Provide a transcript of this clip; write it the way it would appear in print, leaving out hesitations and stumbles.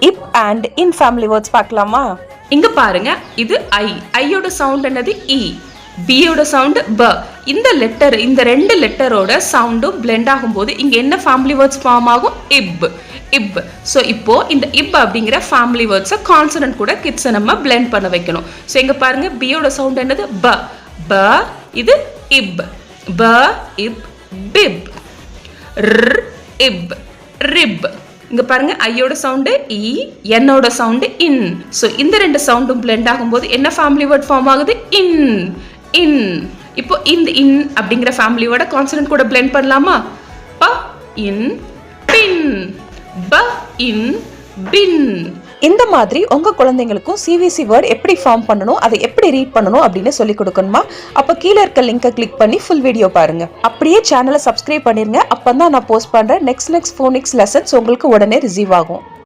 இப் and in family words பார்க்கலாமா? இங்க பாருங்க, இது ஐ. ஐயோட சவுண்ட் என்னது? இ. பியோட சவுண்ட் ப. இந்த ரெண்டு லெட்டரோட சவுண்டும் பிளெண்ட் ஆகும்போது இங்க என்ன ஃபேமிலி வேர்ட்ஸ் ஃபார்ம் ஆகும்? இப். இப். ஸோ இப்போ இந்த இப் அப்படிங்கிற ஃபேமிலி வேர்ட்ஸை கான்சனன்ட் கூட கிட்ஸை நம்ம பிளெண்ட் பண்ண வைக்கணும். ஸோ இங்க பாருங்க, பியோட சவுண்ட் என்னது? ப. ப. இது இப். ப இப் பிப். ர் இப் ரிப். இங்க பாருங்க, ஐயோட சவுண்டு இ, என்னோட சவுண்டு இன். ஸோ இந்த ரெண்டு சவுண்டும் பிளெண்ட் ஆகும்போது என்ன ஃபேமிலி வேர்ட் ஃபார்ம் ஆகுது? இன். இன். இப்போ இந்த இன் அப்படிங்கிற ஃபேமிலி வேர்டை கான்சனன்ட் கூட பிளெண்ட் பண்ணலாமா? ப இன் பின். ப இன் பின். இந்த மாதிரி உங்க குழந்தைங்களுக்கும் சிவிசி வேர்ட் எப்படி ஃபார்ம் பண்ணணும், அதை எப்படி ரீட் பண்ணணும் அப்படின்னு சொல்லி கொடுக்கணுமா? அப்போ கீழே இருக்க லிங்கை கிளிக் பண்ணி ஃபுல் வீடியோ பாருங்க. அப்படியே சேனலை சப்ஸ்கிரைப் பண்ணிருங்க. அப்பதான் நான் போஸ்ட் பண்ற நெக்ஸ்ட் ஃபோனிக்ஸ் லெசன்ஸ் உங்களுக்கு உடனே ரிசீவ் ஆகும்.